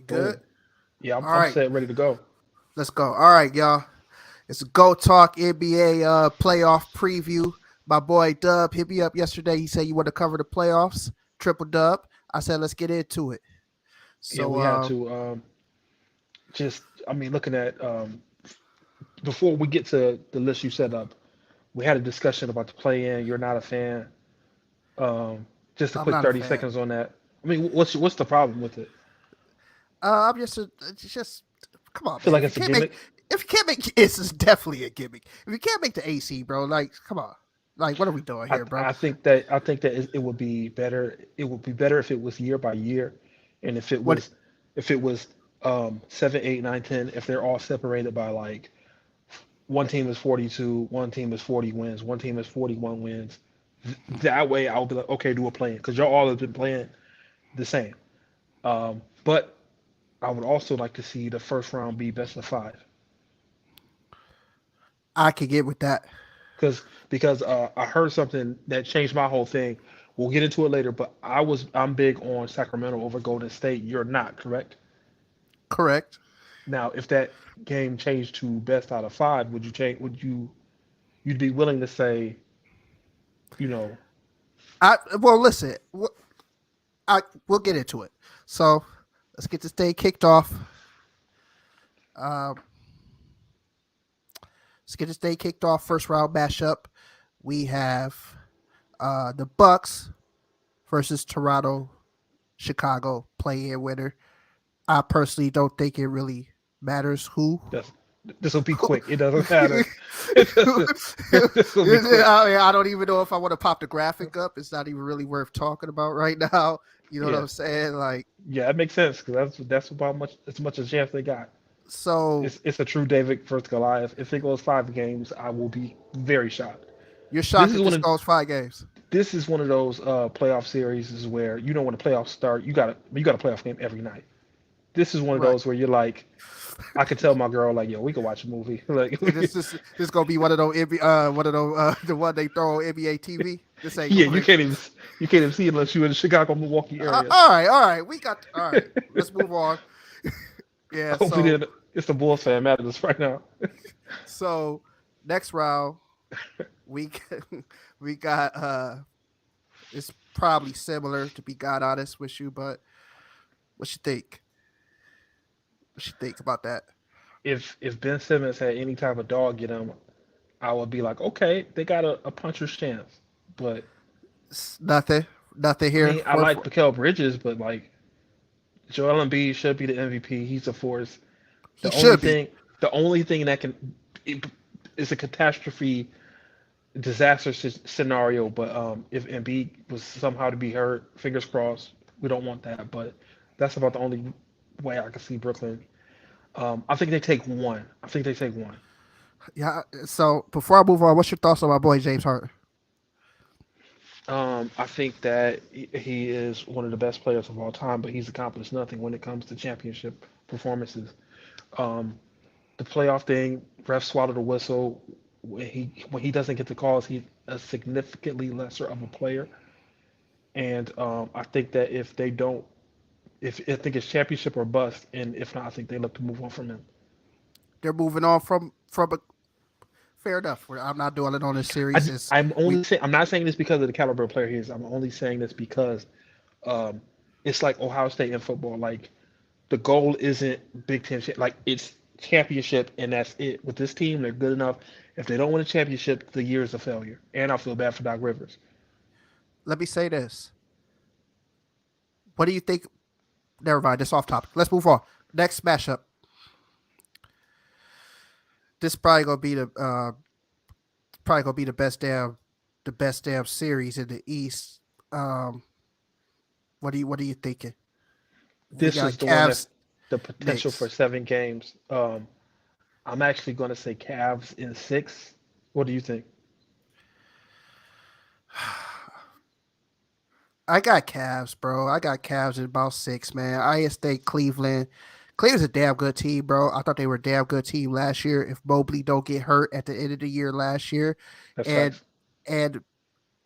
Good. Boom. Yeah, I'm, All I'm right. set, ready to go. Let's go. All right, y'all. It's a Go Talk NBA playoff preview. My boy Dub hit me up yesterday. He said you want to cover the playoffs. Triple Dub. I said let's get into it. Yeah, So we had to I mean, looking at before we get to the list you set up, we had a discussion about the play-in. You're not a fan. Um, just a I'm quick not a 30 fan. seconds on that. I mean, what's the problem with it? I'm just it's just come on, I feel man. like it's a gimmick. If you can't make this is definitely a gimmick. If you can't make the AC, bro, like come on. Like what are we doing I here, bro? I think that it would be better. It would be better if it was year by year, and What if it was 7, 8, 9, 10. If they're all separated by like one team is 42, one team is 40 wins, one team is 41 wins. That way, I'll be like, okay, do a plan because y'all all have been playing the same. But I would also like to see the first round be best of five I could get with that. because I heard something that changed my whole thing. We'll get into it later, but I'm big on Sacramento over Golden State. You're not, correct? Correct. Now, if that game changed to best out of five, would you change? You'd be willing to say, you know, I well listen. We'll get into it. So let's get this day kicked off. Um, let's get this day kicked off. First round matchup. We have the Bucks versus Toronto, Chicago play-in winner. I personally don't think it really matters who. that's this will be quick. It doesn't matter. It doesn't. This will be quick. I don't even know if I want to pop the graphic up. It's not even really worth talking about right now. You know what Yeah, I'm saying? Like, yeah, that makes sense because that's about much as much a chance they got. so It's a true David versus Goliath. If it goes 5 games, I will be very shocked. you're This shocked is if one this of goes 5 games. this is one of those playoff series is where you know when the playoffs start, you got a playoff game every night. This is one of Right. those where you're like, I could tell my girl like, yo, we could watch a movie. Like, This gonna be one of those one of those the one they throw on NBA TV. This ain't yeah, going. you can't even see it unless you're in the Chicago, Milwaukee area. All right. We got all right. Let's move on. Yeah. Hopefully, it's the Bulls fan mad at us right now. So next round we we got it's probably similar to be God honest with you, but what you think? What you think about that? If Ben Simmons had any type of dog in him, I would be like, okay, they got a puncher's chance. But Nothing. Nothing I here mean, I for, like for Mikael Bridges, but like Joel Embiid should be the MVP. He's a force. he The only should be. thing, the only thing that is a catastrophe, disaster scenario. But if Embiid was somehow to be hurt, fingers crossed, we don't want that. But that's about the only way I can see Brooklyn. I think they take one. I think they take one. Yeah. So before I move on, what's your thoughts on my boy James Harden? I think that he is one of the best players of all time, but he's accomplished nothing when it comes to championship performances. Um, the playoff thing, refs swallow the whistle. When he doesn't get the calls, he's a significantly lesser of a player. And I think that if they don't, if I think it's championship or bust, and if not, I think they look to move on from him. They're moving on from a fair enough. I'm not doing it on this series. Is I'm we only saying I'm not saying this because of the caliber of player he is. I'm only saying this because um, it's like Ohio State in football. Like the goal isn't Big Ten like it's championship and that's it. With this team, they're good enough. If they don't win a championship, the year is a failure. And I feel bad for Doc Rivers. let me say this. What do you think? Never mind. This off topic. Let's move on. Next matchup. This probably gonna be the best damn series in the East. Um, what are you thinking? We This got is the one that's Cavs the potential for Knicks. 7 games. I'm actually going to say Cavs in 6. What do you think? I got Cavs, bro. I got Cavs in about 6, man. I just think Cleveland. Cleveland's a damn good team, bro. I thought they were a damn good team last year. If Mobley don't get hurt at the end of the year last year, That's and facts. and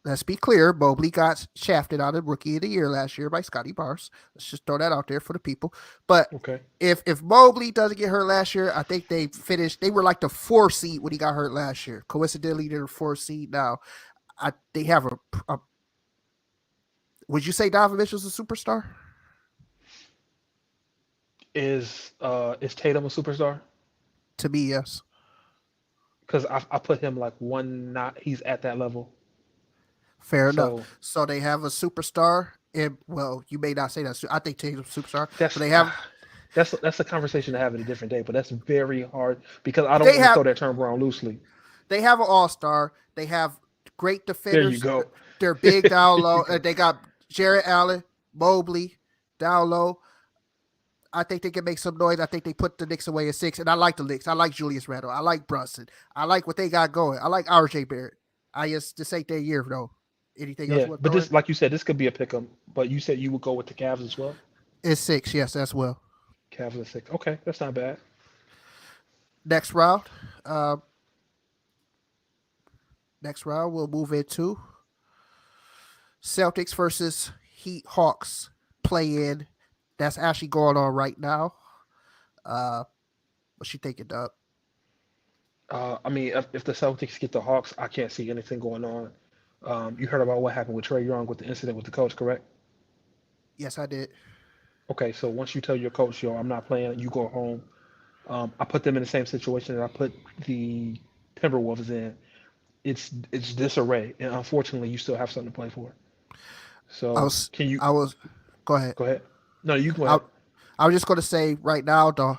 let's be clear. Mobley got shafted out of Rookie of the Year last year by Scotty Barnes. Let's just throw that out there for the people. But Okay. if Mobley doesn't get hurt last year, I think they finished. They were like the 4 seed when he got hurt last year. Coincidentally, they're the 4 seed now. They have a. Would you say Donovan Mitchell's a superstar? Is Tatum a superstar? To me, yes. Because I put him like one not he's at that level. Fair enough. So So they have a superstar, and well, you may not say that. I think Tatum's a superstar, but that's that's a conversation to have in a different day. But that's very hard because I don't they want to have throw that term around loosely. they have an all star. They have great There you defenders. go. They're big down low. They got Jared Allen, Mobley down low. I think they can make some noise. I think they put the Knicks away at 6. And I like the Knicks. I like Julius Randle. I like Brunson. I like what they got going. I like RJ Barrett. I just this ain't their year though. Anything else Yeah, you want to but throw in? this, like you said, this could be a pick 'em. But you said you would go with the Cavs as well. It's 6, yes, as well. Cavs at 6. Okay, that's not bad. Next round. Uh, next round we'll move into Celtics versus Heat Hawks play in. That's actually going on right now. Uh, what you thinking, Dub? I mean, if the Celtics get the Hawks, I can't see anything going on. You heard about what happened with Trey Young with the incident with the coach, correct? Yes, I did. Okay, so once you tell your coach, yo, I'm not playing, you go home. I put them in the same situation that I put the Timberwolves in. It's disarray, and unfortunately, you still have something to play for. I So was, can you I was. Go ahead. go ahead? No, you can go I, ahead. I was just going to say right now the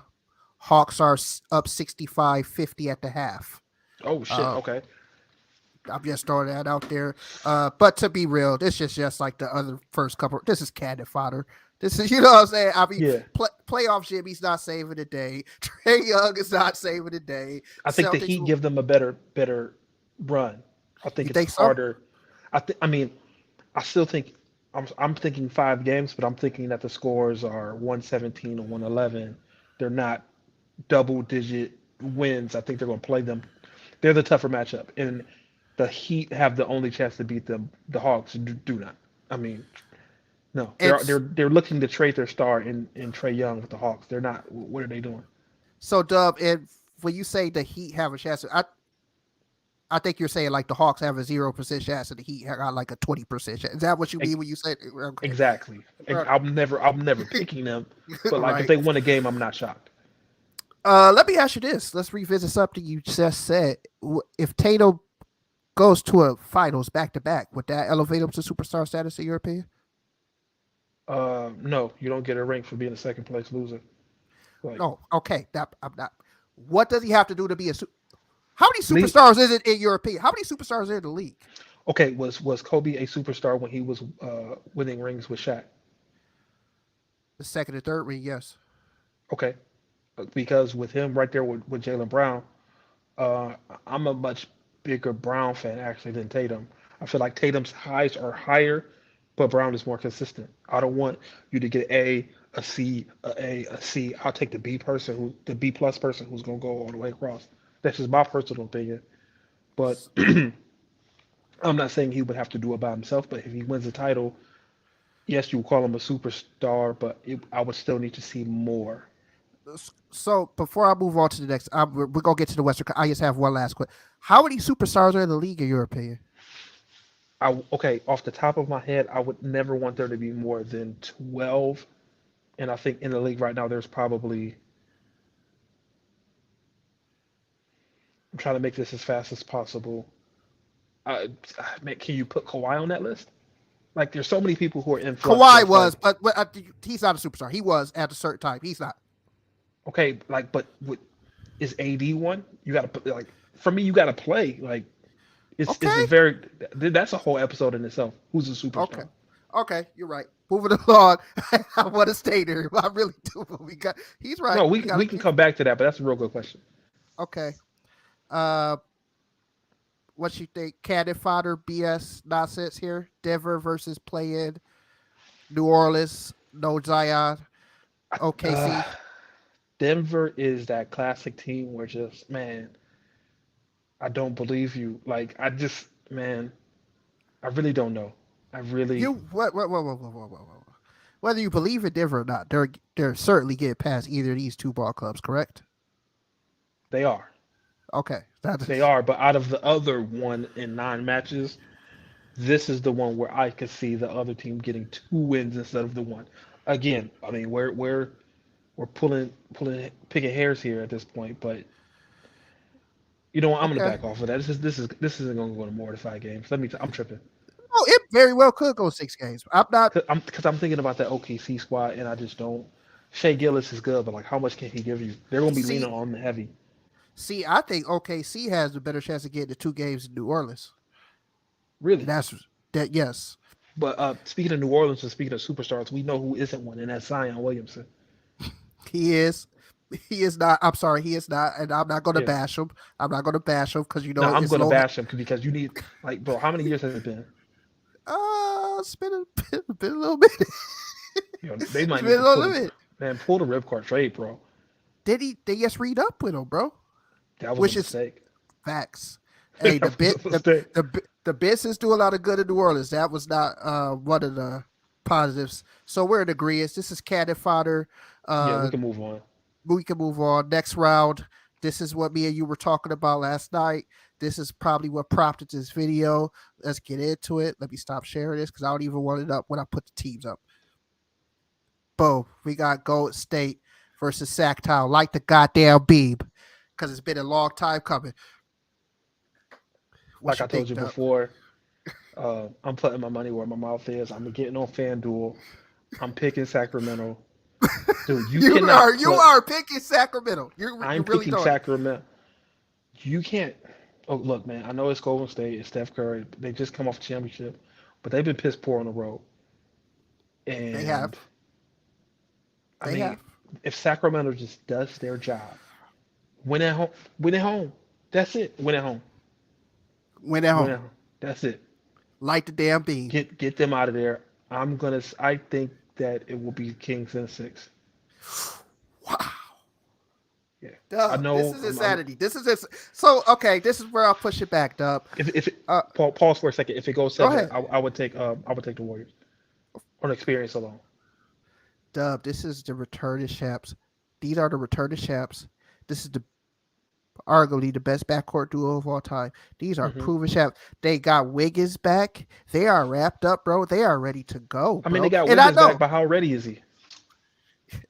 Hawks are up 65-50 at the half. Oh shit. Uh, Okay. I'm just throwing that out there. But to be real, this is just like the other first couple. This is cannon fodder. This is, you know what I'm saying? I mean, Yeah, playoff Jimmy's not saving the day. Trey Young is not saving the day. I think the Celtics, Heat give them a better run. I think you it's think so? harder. I mean, I still think I'm thinking 5 games, but I'm thinking that the scores are 117 or 111. They're not double digit wins. I think they're going to play them. They're the tougher matchup, and the Heat have the only chance to beat them. The Hawks do not. I mean, no, It's they're looking to trade their star in Trey Young with the Hawks. They're not. What are they doing? so Dub. And when you say the Heat have a chance, I think you're saying like the Hawks have a 0% chance and the Heat got like a 20% chance. Is that what you mean Ex- when you say okay? Exactly. Uh, I'm never picking them, but like if right. they win a game, I'm not shocked. Let me ask you this. Let's revisit something you just said. If Tatum goes to a finals back to back, would that elevate him to superstar status in your opinion? No, you don't get a ring for being a second place loser. Like, No. Okay. That I'm not. What does he have to do to be a? How many leave. superstars is it in your opinion? How many superstars are in the league? Okay, was Kobe a superstar when he was winning rings with Shaq? The second and third ring, yes. Okay, because with him right there with Jalen Brown, uh, I'm a much bigger Brown fan actually than Tatum. I feel like Tatum's highs are higher, but Brown is more consistent. I don't want you to get a C, a C. I'll take the B plus person who's gonna go all the way across. That's just my personal opinion. But I'm not saying he would have to do it by himself. But if he wins the title, yes, you would call him a superstar, but I would still need to see more. So before I move on to the next, we're gonna get to the Western. I just have one last question. How many superstars are in the league in your opinion? Okay, off the top of my head, I would never want there to be more than 12. And I think in the league right now, there's probably, I'm trying to make this as fast as possible. Uh, can you put Kawhi on that list? Like, there's so many people who are in flux Kawhi that's like, was, but he's not a superstar. He was at a certain time. He's not. okay, like, but is AD one? You got to, like, for me, you got to play. Like, it's a Okay. very, that's a whole episode in itself. Who's a Okay. superstar? Okay. You're right. Moving along. I want to stay there. I really do. But we got. He's right. No, We got we to can keep. come back to that, but that's a real good question. Okay. Uh, what you think? Cannon fodder BS nonsense here. Denver versus play in New Orleans. No Zion. Uh, OKC. Denver is that classic team where just, man, I don't believe you. Like, I just, man, I really don't know. I really, You what? Whether you believe in Denver or not, they're certainly getting past either of these two ball clubs. Correct? they are. Okay, that They is are. But out of the other 1 in 9 matches, this is the one where I could see the other team getting 2 wins instead of the one. Again, I mean, we're picking hairs here at this point, but you know what? I'm gonna okay. back off of that. This isn't gonna go to more than 5 games. I'm tripping. Oh, it very well could go 6 games. I'm not. Because I'm thinking about that OKC squad, and I just don't. Shea Gillis is good, but like, how much can he give you? They're gonna be leaning See, on him heavy. I think OKC has a better chance of getting the 2 games in New Orleans, and Really. that's that. Yes, But speaking of New Orleans and speaking of superstars, we know who isn't one, and that's Zion Williamson. he is. He is not. I'm sorry, he is not, and I'm not going to Yeah. bash him. I'm not going to bash him because No, I'm it's gonna low. bash him because you need, like, bro. How many years has it been? It's been been a little bit. You know, they It's might need been to a pull little the bit. pull the ripcord trade, bro. Did he? They just read up with him, bro. That was a Which is mistake. facts. Hey, That was a mistake. the business do a lot of good in New Orleans. That was not one of the positives. So we're in agreement. This is candid fodder. Yeah, we Uh, can move on. we can move on. Next round. This is what me and you were talking about last night. This is probably what prompted this video. Let's get into it. Let me stop sharing this because I don't even want it up when I put the teams up. Boom. We got Gold State versus Sac Town. Like the goddamn beam. Because it's been a long time coming. What Like you I told think, you Dub? before, I'm putting my money where my mouth is. I'm getting on FanDuel. I'm picking Sacramento. Dude, you cannot You put. are picking Sacramento. You I'm really picking doing it. Sacramento. You can't. Oh, look, man. I know it's Golden State. It's Steph Curry. They just come off a championship, but they've been piss poor on the road. They have. And I They mean, have. if Sacramento just does their job, win at home, win at home. That's it. Win at home. Win at Win home. at home. That's it. Like the damn beam. Get them out of there. I think that it will be Kings in 6. Wow. Yeah. I Dub, this know. is I'm insanity. This is so okay. This is where I'll push it back, Dub. if it, Uh, pause for a second. If it goes go 7, ahead, I would take the Warriors on experience alone. Dub. This is the return of champs. These are the return of champs. This is the arguably the best backcourt duo of all time. These are hmm proven champs. They got Wiggins back. They are wrapped up, bro. They are ready to go, I mean, they bro. got And I Wiggins back, know. but how ready is he?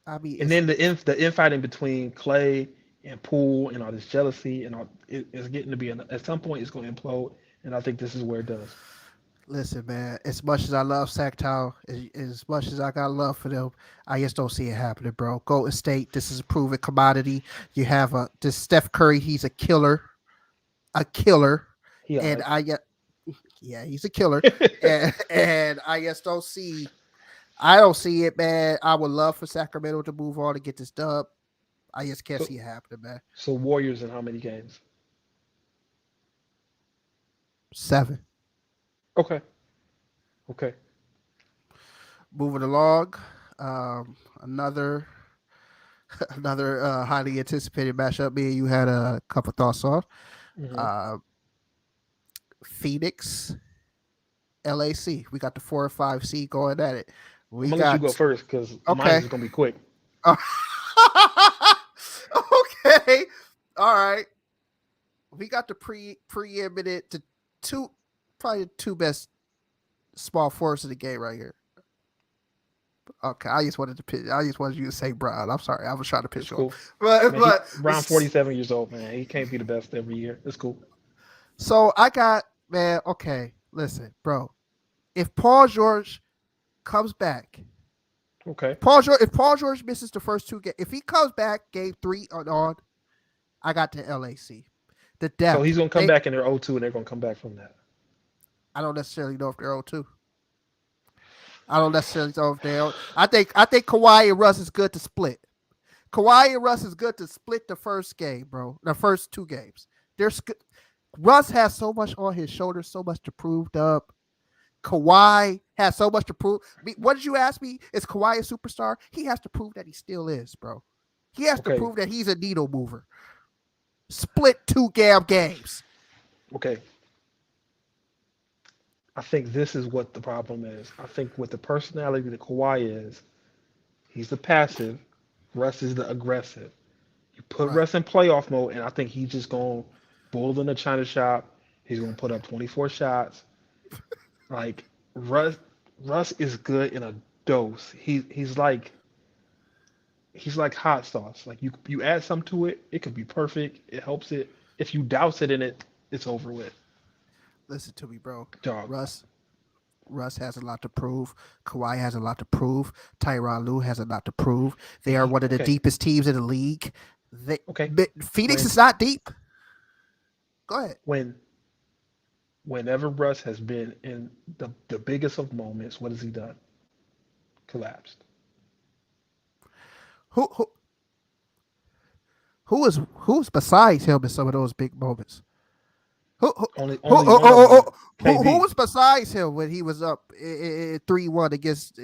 I mean, And it's then the infighting between Clay and Poole and all this jealousy and all it's getting to be at some point it's going to implode, and I think this is where it does. listen, man. As much as I love Sacktown, as much as I got love for them, I just don't see it happening, bro. Golden State, this is a proven commodity. You have this Steph Curry. He's a killer, He all and right. I get, yeah, he's a killer, and I just don't see. I don't see it, man. I would love for Sacramento to move on and get this dub. I just can't so see it happening, man. so Warriors in how many games? 7. Okay, okay. Moving along, another another highly anticipated matchup. Me and you had a couple thoughts on hmm uh, Phoenix, LAC. We got the 4 or 5 seed going at it. I'm We gonna let you go got first because mine okay. is gonna be quick. Uh, okay, all right. We got the preeminent the two probably the two best small forwards in the game right here. Okay, I just wanted to pitch. I just wanted you to say Brown. I'm sorry, I was trying to It's pitch you cool, off, but man. He around 47 years old, man. He can't be the best every year. It's cool. so I got man. Okay, listen, bro. If Paul George comes back, Okay, If Paul George misses the first 2 games, if he comes back game 3 on, I got the LAC. The so depth. he's gonna come back in their 0-2, and they're gonna come back from that. I don't necessarily know if they're 0-2. I don't necessarily know if they're. I think Kawhi and Russ is good to split. Kawhi and Russ is good to split the first game, bro. The first 2 games. There's Russ has so much on his shoulders, so much to prove. Up. Kawhi has so much to prove. What did you ask me? Is Kawhi a superstar? He has to prove that he still is, bro. He has to Okay, prove that he's a needle mover. Split 2 games. okay. I think this is what the problem is. I think with the personality that Kawhi is, he's the passive, Russ is the aggressive. You put Right. Russ in playoff mode, and I think he's just going to bull in the China shop. He's going to put up 24 shots. Like Russ is good in a dose. He's like hot sauce. Like you add something to it, it could be perfect. It helps it. If you douse it in it, it's over with. Listen to me, bro. Dog. Russ Russ has a lot to prove. Kawhi has a lot to prove. Tyronn Lue has a lot to prove. They are one of the Okay, deepest teams in the league. They, okay. Phoenix When is not deep. Go ahead. when whenever Russ has been in the biggest of moments, what has he done? Collapsed. Who who who's besides him in some of those big moments? Who who Only who only one of them, who KB. was besides him when he was up 3-1 against?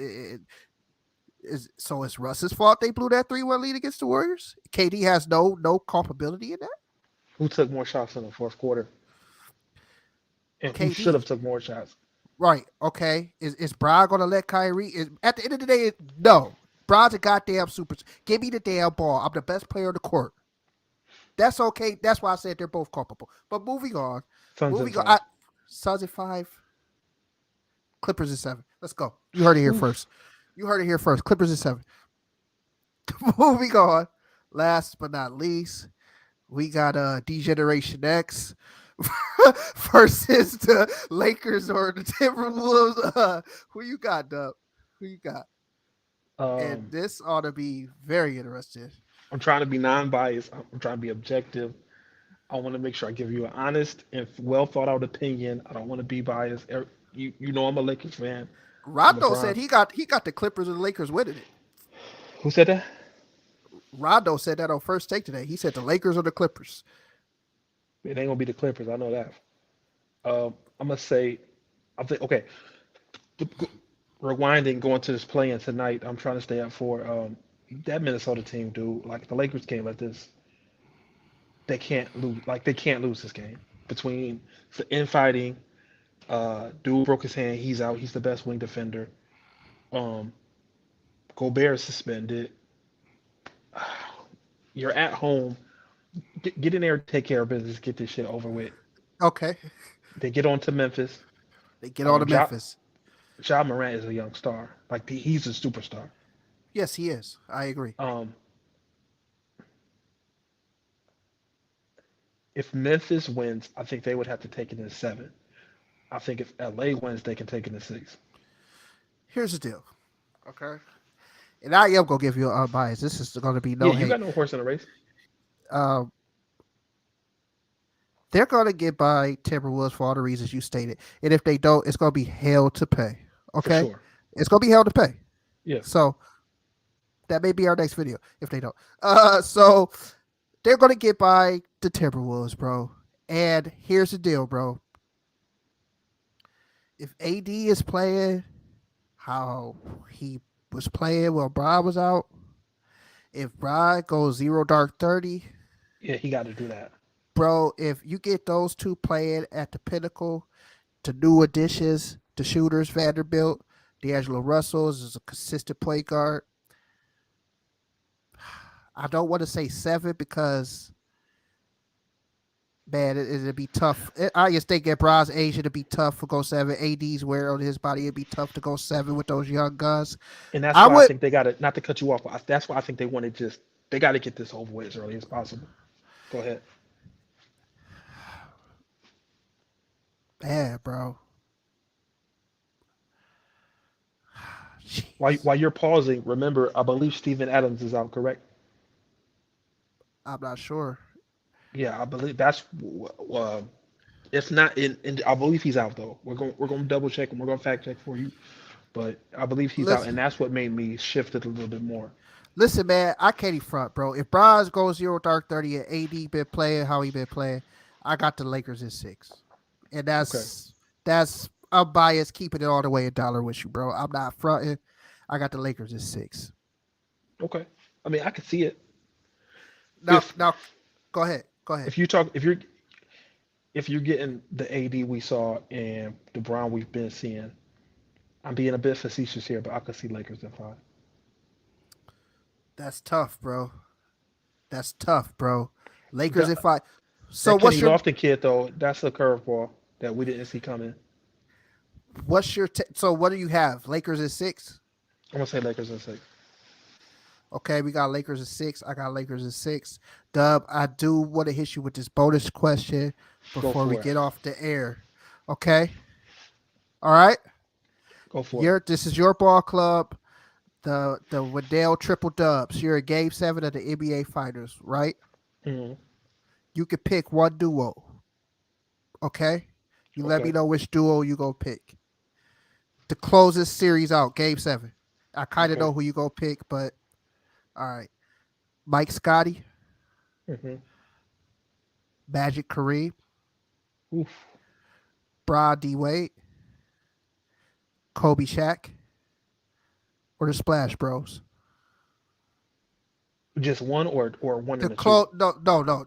So it's Russ's fault they blew that 3-1 lead against the Warriors. KD has no culpability in that. Who took more shots in the fourth quarter, and who should KD. have took more shots? Right. Okay. Is Bron gonna let Kyrie? At the end of the day, no. Bron's a goddamn super. Give me the damn ball. I'm the best player on the court. That's okay. That's why I said they're both culpable. But moving on. Suns in Moving on. five. Suns at 5. Clippers at 7. Let's go. You heard it here first. Oof. You heard it here first. Clippers at 7. Moving on. Last but not least, we got Degeneration X versus the Lakers or the Timberwolves. Who you got, Dub? Who you got? And Um, this ought to be very interesting. I'm trying to be non-biased. I'm trying to be objective. I want to make sure I give you an honest and well thought out opinion. I don't want to be biased. You know I'm a Lakers fan. I'm a Rondo said Bron. he got the Clippers and the Lakers winning it. Who said that? Rondo said that on first take today. He said the Lakers or the Clippers. It ain't gonna be the Clippers. I know that. I'm gonna say, I think okay. Rewinding, going to this play-in tonight. I'm trying to stay up for that Minnesota team, dude. Like the Lakers can't let this. They can't lose. Like they can't lose this game between the infighting. Dude broke his hand. He's out. He's the best wing defender. Um, Gobert is suspended. You're at home. Get in there, take care of business, get this shit over with. Okay. They get on to Memphis. They get on to Ja, Memphis. Ja Morant is a young star. Like he's a superstar. Yes, he is. I agree. Um, if Memphis wins, I think they would have to take it in seven. I think if LA wins, they can take it in six. Here's the deal. Okay. And I am gonna give you an unbiased. This is gonna be Yeah, no you hate. got no horse in the race Um, they're gonna get by Timberwolves for all the reasons you stated. And if they don't, it's gonna be hell to pay. for Okay? sure. It's gonna be hell to pay. Yeah, So that may be our next video if they don't. So they're gonna get by the Timberwolves, bro. And here's the deal, bro. If AD is playing how he was playing while Bron was out, if Bron goes 0 dark 30, yeah, he got to do that. bro, if you get those two playing at the pinnacle, to new additions, the shooters, Vanderbilt, D'Angelo Russell is a consistent point guard. I don't want to say 7 because man, it'd be tough. I just think at Bron's age, it'd be tough to go 7. AD's wear on his body, it'd be tough to go 7 with those young guns. And that's I why I would, think they got to, not to cut you off, but that's why I think they want to just, they got to get this over with as early as possible. Go ahead. man, bro. While Jeez, you're pausing, remember, I believe Steven Adams is out, correct? I'm not sure. Yeah, I believe that's if not in I believe he's out though. We're going to double check and we're going to fact check for you, but I believe he's out, and Listen, that's what made me shift it a little bit more. listen, man. I can't even front, bro. If Bron's goes 0 dark 30 and AD been playing how he been playing, I got the Lakers in 6, and Okay, that's I'm biased, keeping it all the way a dollar with you, bro. I'm not fronting. I got the Lakers in 6. okay. I mean, I could see it Now, if now, go ahead, go ahead. if you talk if you're getting the AD we saw and the Bron we've been seeing, I'm being a bit facetious here, but I could see Lakers in five. That's tough, bro. That's tough, bro. Lakers That if I. So that Kenny what's your Lofton kid though, that's a curveball that we didn't see coming. so what do you have? Lakers at 6. I'm gonna say Lakers in six. Okay, we got Lakers at 6. I got Lakers at 6. Dub, I do want to hit you with this bonus question Go before we for it. get off the air. Okay. All right. Go for it. This is your ball club. The Waddell triple dubs. You're at Game 7 of the NBA Finals, right? Hmm. You could pick one duo. Okay. You let me Okay. know which duo you gonna pick to close this series out. Game 7. I kind of Okay. know who you gonna pick, but all right. Mike Scotty, Hmm. Magic Kareem, Oof. Bron D Wade, Kobe Shaq, or the Splash Bros. Just one or one The and a two. close no.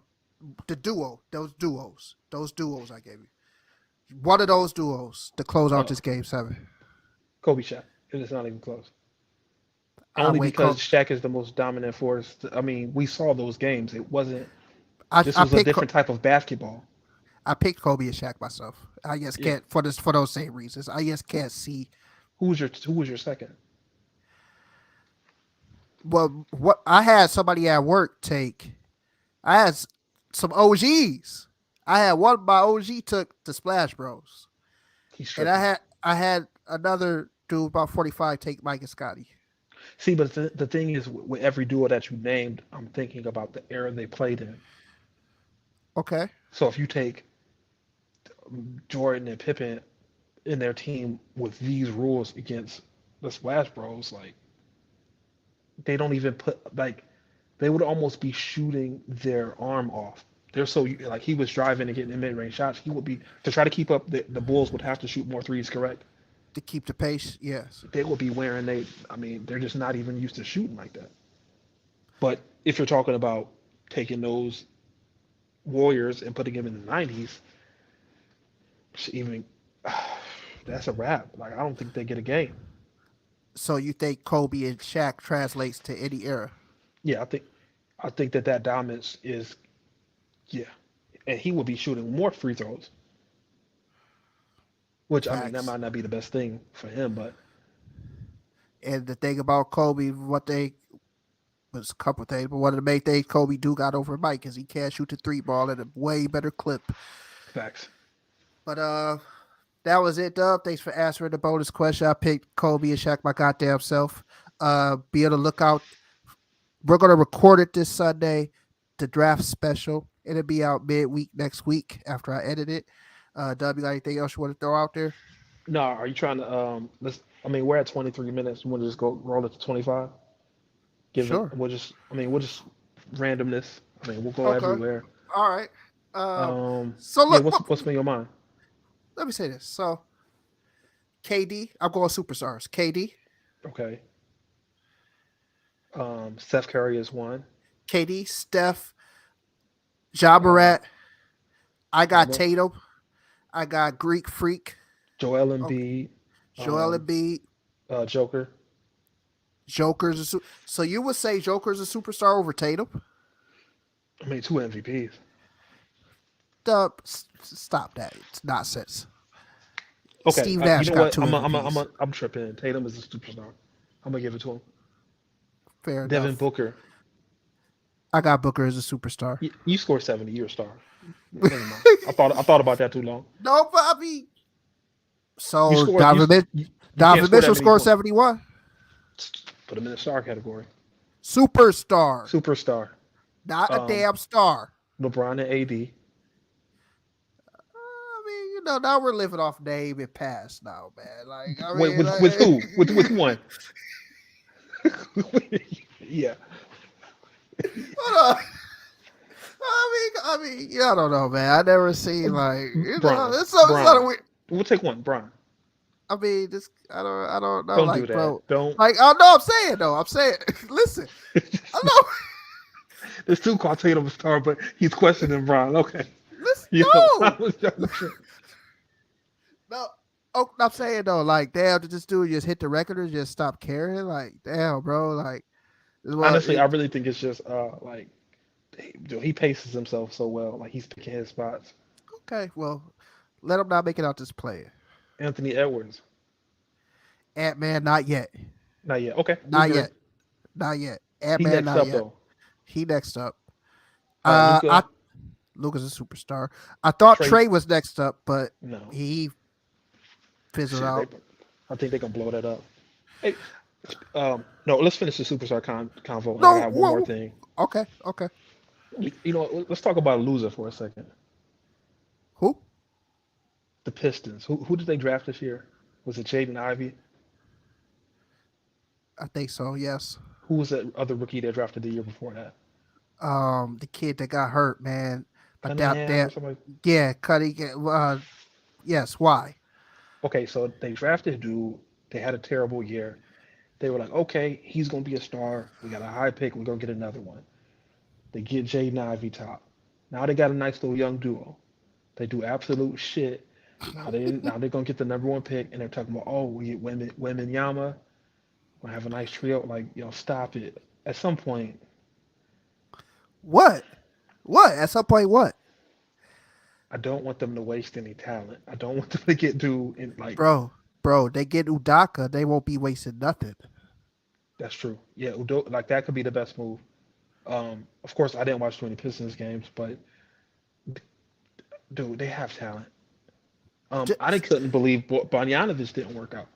The duo. Those duos. Those duos I gave you. One of those duos to close out Oh, this Game 7. Kobe Shaq. It's not even close. I Only wait. because Shaq is the most dominant force. I mean, we saw those games. It wasn't. I This I was a picked different type of basketball. I picked Kobe and Shaq myself. I just Yeah. can't for those same reasons. I just can't see. Who was your second? Well, what I had somebody at work take. I had some OGs. I had one of my OG took the Splash Bros, He's and tripping. I had another dude about 45 take Mike and Scotty. See, but the thing is, with every duo that you named, I'm thinking about the era they played in. Okay, So if you take Jordan and Pippen in their team with these rules against the Splash Bros, like they don't even put like they would almost be shooting their arm off. They're so like he was driving and getting mid range shots. He would be to try to keep up. The Bulls would have to shoot more threes. Correct? to keep the pace. Yes. They would be wearing they. I mean, they're just not even used to shooting like that. But if you're talking about taking those Warriors and putting them in the '90s, even that's a wrap. Like I don't think they get a game. So you think Kobe and Shaq translates to any era? Yeah, I think that dominance is yeah, and he would be shooting more free throws. Which I mean, that Facts. might not be the best thing for him, but And the thing about Kobe, what they was a couple things, but one of the main things Kobe do got over Mike is he can't shoot the three ball at a way better clip. facts. But that was it, Dub. Thanks for answering the bonus question. I picked Kobe and Shaq my goddamn self. Be on the lookout. We're gonna record it this Sunday, the draft special. It'll be out midweek next week after I edit it. Dub, you got anything else you want to throw out there? No, are you trying to let's I mean, we're at 23 minutes. You want to just go roll it to 25? Give it Sure. we'll just randomness. I mean, we'll go Okay. everywhere. All right. Um, Um, so yeah, look, what's been your mind? let me say this. So KD, I'm going superstars. KD, Okay. Steph Curry is one. KD, Steph, Ja Uh, Morant. I got Yama, Tatum. I got Greek Freak. Joel Okay. Embiid, Joel um, Embiid. Joker. Joker's so you would say Joker's a superstar over Tatum? I mean, two MVPs. Stop that. It's nonsense. Okay, Steve you Nash know got what? two MVPs. I'm tripping. Tatum is a superstar. I'm gonna give it to him. Fair Devin enough. Booker, I got Booker as a superstar. you score 70. You're a star. Never mind. I thought about that too long. No, but I mean, You so scored. You can't Donovan score that Mitchell many scored points. 71. Put him in the star category. Superstar, Superstar. not a Um, damn star. LeBron and AD. I mean, now we're living off name and past now, man. Like, I Wait, mean, with like, who? With one? Yeah. hold on. Yeah, I don't know, man. I never seen like, Bron. it's not a Bron. weird. We'll take one. Bron. I mean, this, I don't know, Don't do like, that. bro, Don't. like, I know I'm saying though. I'm saying, listen, I know, There's two called Tatum a star, but he's questioning Bron. Okay. listen. Yo, I No, was no. Oh, I'm saying though, like, damn, did this dude just hit the record or just stop caring? Like, damn, bro, like, well, honestly, I really think it's just like he paces himself so well. Like he's picking his spots. okay, well, let him not make it out this play. Anthony Edwards, Ant Man, not yet, not yet. Okay, we not agree. yet, not yet. Ant He Man, next not up yet. though. He next up. Luca, I Luca's a superstar. I thought Trey. Trey was next up, but No, he fizzled shit. They, out. I think they gonna blow that up. Hey, no. Let's finish the superstar convo, and I No, got one more whoa. thing. Okay, okay. You know, what, let's talk about a loser for a second. Who? The Pistons. Who did they draft this year? Was it Jaden Ivey? I think so. Yes. Who was that other rookie they drafted the year before that? The kid that got hurt, man. But Cunningham or that, somebody? yeah, Cuddy. Yes. Why? Okay, so they drafted dude. They had a terrible year. They were like, okay, he's gonna be a star. We got a high pick. We're gonna get another one. They get Jaden Ivey top. Now they got a nice little young duo. They do absolute shit. Now they're gonna get the number one pick, and they're talking about, oh, we get women Yama. We're gonna have a nice trio. Like, stop it. At some point, What? What? At some point, what? I don't want them to waste any talent. I don't want them to get dude in like. Bro, they get Udaka, they won't be wasting nothing. That's true. Yeah, Udo, like that could be the best move. Of course, I didn't watch too many Pistons games, but dude, they have talent. I Just, couldn't believe Bogdanovich didn't work out.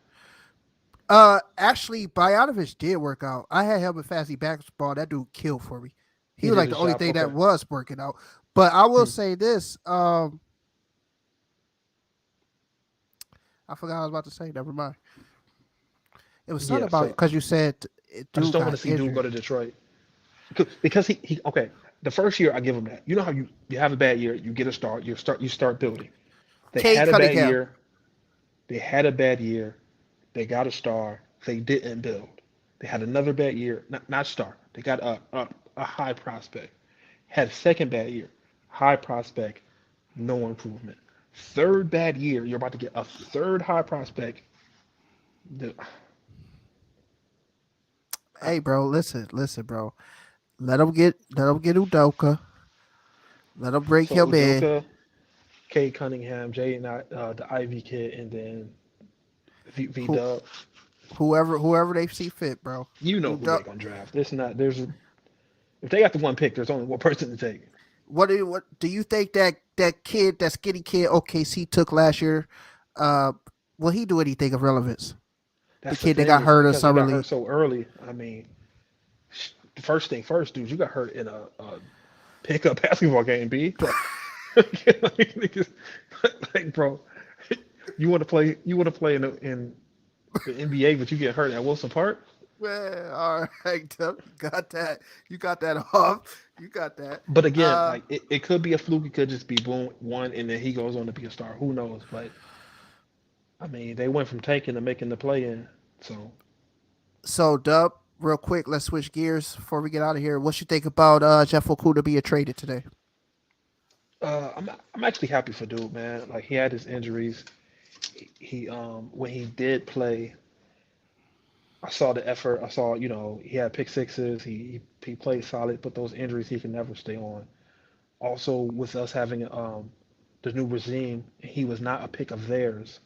actually, Bogdanovich did work out. I had him in fantasy basketball. That dude killed for me. He He was did like the his only job. thing that Okay. was working out. But I will Hmm. say this. I forgot what I was about to say. Never mind. It was something Yeah. about So because you said I just dude don't want got to see dude go injured. to Detroit because he okay. The first year I give him that. You know how you have a bad year, you get a start, you start building. They Cade had a bad Cunningham. year. They had a bad year. They got a star. They didn't build. They had another bad year. Not star. They got a high prospect. Had a second bad year. High prospect. No improvement. Third bad year. You're about to get a third high prospect. The- Hey, bro, listen, bro. Let him get Udoka. Let him bring So him in. Udoka, K Cunningham, Jay and the Ivy kid, and then V Who Dub. whoever they see fit, bro. You know who Udoka. they're gonna draft. There's not. If they got the one pick, there's only one person to take. What do you think that kid, that skinny kid OKC took last year? Uh, will he do anything of relevance? The That's the kid that thing got is hurt in because he summer got hurt league. so early. I mean, the first thing first, dude, you got hurt in a pickup basketball game, B. Like, bro, you want to play in the NBA, but you get hurt at Wilson Park. Man, all right, Tim, you got that. You got that off. You got that. But again, Uh, like it could be a fluke. It could just be boom one, and then he goes on to be a star. Who knows? But I mean, they went from tanking to making the play in. So so Dub, real quick, let's switch gears before we get out of here. What you think about Jeff Okuda being traded today? I'm actually happy for dude, man. Like he had his injuries. He when he did play, I saw the effort. I saw he had pick sixes. He played solid, but those injuries he can never stay on. Also, with us having the new regime, he was not a pick of theirs.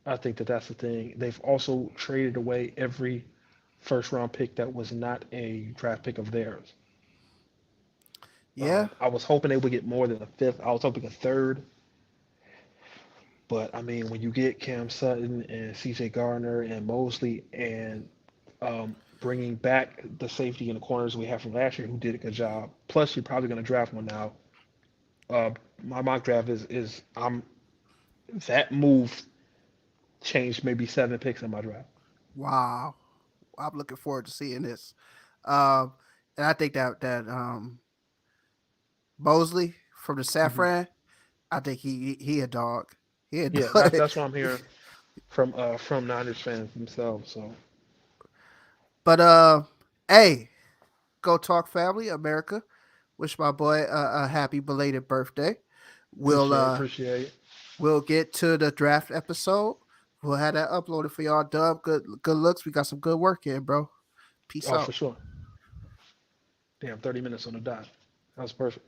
I think that that's the thing. They've also traded away every first round pick that was not a draft pick of theirs. Yeah, I was hoping they would get more than a fifth. I was hoping a third. But I mean, when you get Cam Sutton and C.J. Gardner and Mosley and bringing back the safety in the corners we had from last year, who did a good job. Plus, you're probably going to draft one now. Uh, my mock draft is that move changed maybe 7 picks in my draft. wow. I'm looking forward to seeing this. Um, and I think that Mosley from the Hmm. Saffron, I think he a dog. He a Yeah, dog. that's what I'm hearing from Niners fans themselves. So But hey, go talk family, America. Wish my boy a happy belated birthday. We'll Appreciate it. we'll get to the draft episode. We'll have that uploaded for y'all. Dub, good looks. We got some good work in, bro. Peace Oh, for out. sure. Damn, 30 minutes on the dot. That was perfect.